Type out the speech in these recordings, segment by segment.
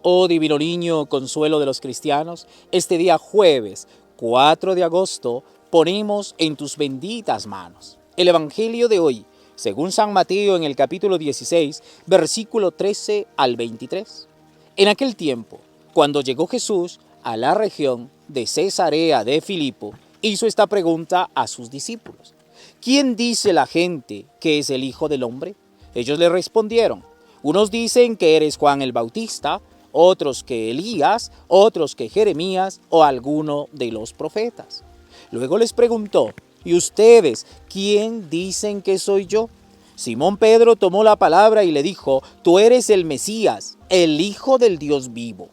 Oh divino niño, consuelo de los cristianos, este día jueves 4 de agosto ponemos en tus benditas manos el Evangelio de hoy, según San Mateo en el capítulo 16, versículo 13 al 23. En aquel tiempo, cuando llegó Jesús a la región de Cesarea de Filipo, hizo esta pregunta a sus discípulos: ¿Quién dice la gente que es el Hijo del Hombre? Ellos le respondieron: unos dicen que eres Juan el Bautista, otros que Elías, otros que Jeremías o alguno de los profetas. Luego les preguntó: ¿y ustedes quién dicen que soy yo? Simón Pedro tomó la palabra y le dijo: tú eres el Mesías, el Hijo del Dios vivo.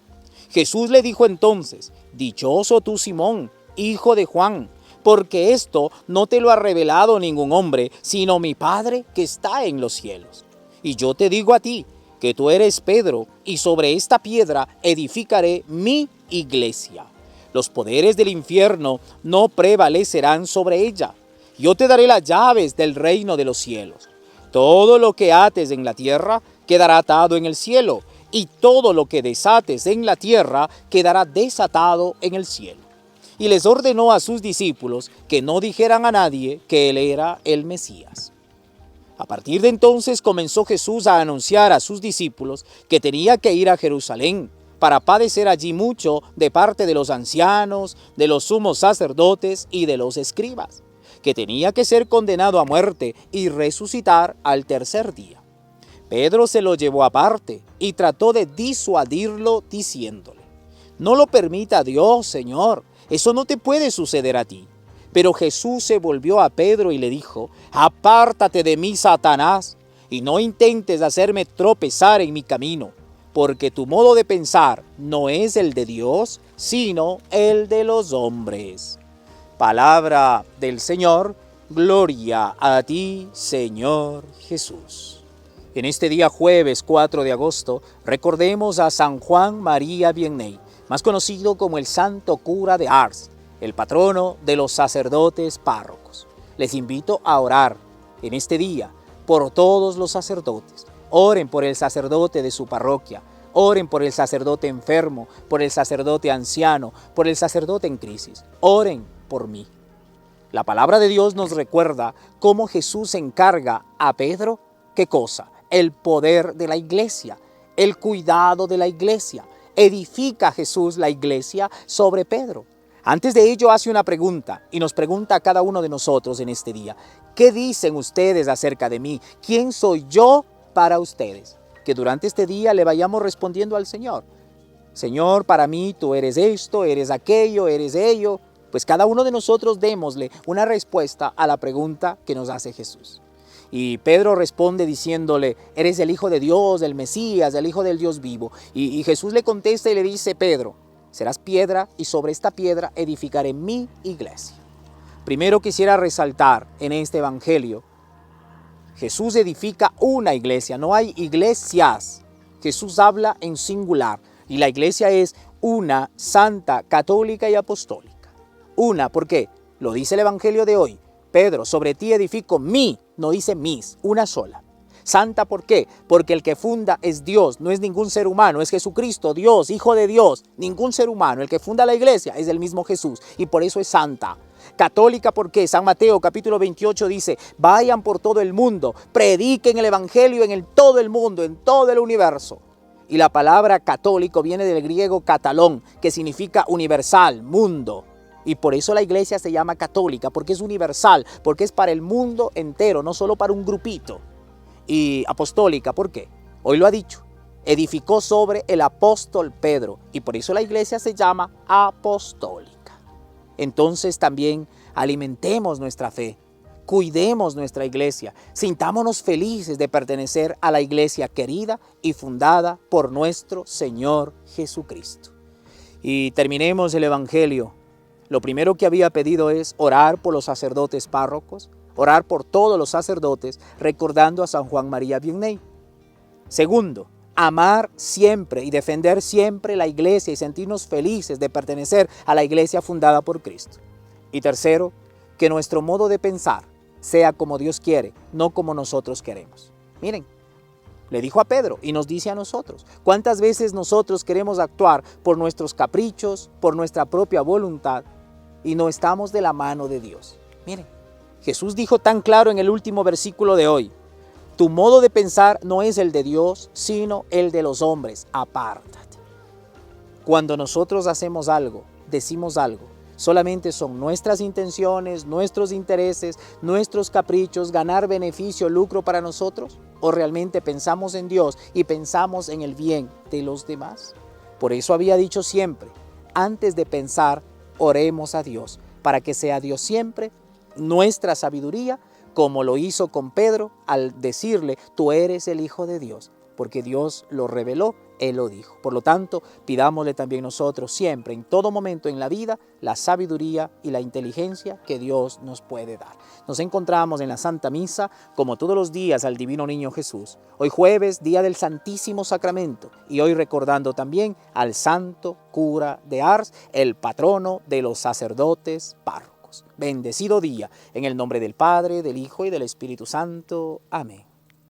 Jesús le dijo entonces: dichoso tú, Simón, hijo de Juan, porque esto no te lo ha revelado ningún hombre, sino mi Padre que está en los cielos. Y yo te digo a ti, que tú eres Pedro, y sobre esta piedra edificaré mi iglesia. Los poderes del infierno no prevalecerán sobre ella. Yo te daré las llaves del reino de los cielos. Todo lo que ates en la tierra quedará atado en el cielo, y todo lo que desates en la tierra quedará desatado en el cielo. Y les ordenó a sus discípulos que no dijeran a nadie que él era el Mesías. A partir de entonces comenzó Jesús a anunciar a sus discípulos que tenía que ir a Jerusalén para padecer allí mucho de parte de los ancianos, de los sumos sacerdotes y de los escribas, que tenía que ser condenado a muerte y resucitar al tercer día. Pedro se lo llevó aparte y trató de disuadirlo diciéndole: no lo permita Dios, Señor, eso no te puede suceder a ti. Pero Jesús se volvió a Pedro y le dijo: apártate de mí, Satanás, y no intentes hacerme tropezar en mi camino, porque tu modo de pensar no es el de Dios, sino el de los hombres. Palabra del Señor, gloria a ti, Señor Jesús. En este día jueves 4 de agosto recordemos a San Juan María Vianney, más conocido como el Santo Cura de Ars, el patrono de los sacerdotes párrocos. Les invito a orar en este día por todos los sacerdotes. Oren por el sacerdote de su parroquia, oren por el sacerdote enfermo, por el sacerdote anciano, por el sacerdote en crisis. Oren por mí. La palabra de Dios nos recuerda cómo Jesús encarga a Pedro, ¿qué cosa? El poder de la iglesia, el cuidado de la iglesia. Edifica Jesús la iglesia sobre Pedro. Antes de ello hace una pregunta y nos pregunta a cada uno de nosotros en este día: ¿qué dicen ustedes acerca de mí? ¿Quién soy yo para ustedes? Que durante este día le vayamos respondiendo al Señor: Señor, para mí tú eres esto, eres aquello, eres ello. Pues cada uno de nosotros démosle una respuesta a la pregunta que nos hace Jesús. Y Pedro responde diciéndole: eres el Hijo de Dios, el Mesías, el Hijo del Dios vivo. Y Jesús le contesta y le dice: Pedro, serás piedra y sobre esta piedra edificaré mi iglesia. Primero quisiera resaltar en este evangelio: Jesús edifica una iglesia, no hay iglesias. Jesús habla en singular y la iglesia es una, santa, católica y apostólica. Una, ¿por qué? Lo dice el evangelio de hoy: Pedro, sobre ti edifico mi, no dice mis, una sola. Santa, ¿por qué? Porque el que funda es Dios, no es ningún ser humano, es Jesucristo, Dios, Hijo de Dios, ningún ser humano. El que funda la iglesia es el mismo Jesús y por eso es santa. Católica, ¿por qué? San Mateo capítulo 28 dice: vayan por todo el mundo, prediquen el evangelio en todo el mundo, en todo el universo. Y la palabra católico viene del griego katalón, que significa universal, mundo. Y por eso la iglesia se llama católica, porque es universal, porque es para el mundo entero, no solo para un grupito. Y apostólica, ¿por qué? Hoy lo ha dicho, edificó sobre el apóstol Pedro, y por eso la iglesia se llama apostólica. Entonces también alimentemos nuestra fe, cuidemos nuestra iglesia, sintámonos felices de pertenecer a la iglesia querida y fundada por nuestro Señor Jesucristo. Y terminemos el evangelio. Lo primero que había pedido es orar por los sacerdotes párrocos, orar por todos los sacerdotes, recordando a San Juan María Vianney. Segundo, amar siempre y defender siempre la iglesia y sentirnos felices de pertenecer a la iglesia fundada por Cristo. Y tercero, que nuestro modo de pensar sea como Dios quiere, no como nosotros queremos. Miren, Le dijo a Pedro y nos dice a nosotros. ¿Cuántas veces nosotros queremos actuar por nuestros caprichos, por nuestra propia voluntad y no estamos de la mano de Dios? Miren, Jesús dijo tan claro en el último versículo de hoy: tu modo de pensar no es el de Dios, sino el de los hombres. Apártate. Cuando nosotros hacemos algo, decimos algo, solamente son nuestras intenciones, nuestros intereses, nuestros caprichos, ganar beneficio, lucro para nosotros, o realmente pensamos en Dios y pensamos en el bien de los demás. Por eso había dicho siempre, antes de pensar, oremos a Dios, para que sea Dios siempre nuestra sabiduría, como lo hizo con Pedro al decirle, tú eres el Hijo de Dios, porque Dios lo reveló, Él lo dijo. Por lo tanto, pidámosle también nosotros siempre, en todo momento en la vida, la sabiduría y la inteligencia que Dios nos puede dar. Nos encontramos en la Santa Misa, como todos los días, al Divino Niño Jesús. Hoy jueves, día del Santísimo Sacramento, y hoy recordando también al Santo Cura de Ars, el patrono de los sacerdotes párrocos. Bendecido día, en el nombre del Padre, del Hijo y del Espíritu Santo. Amén.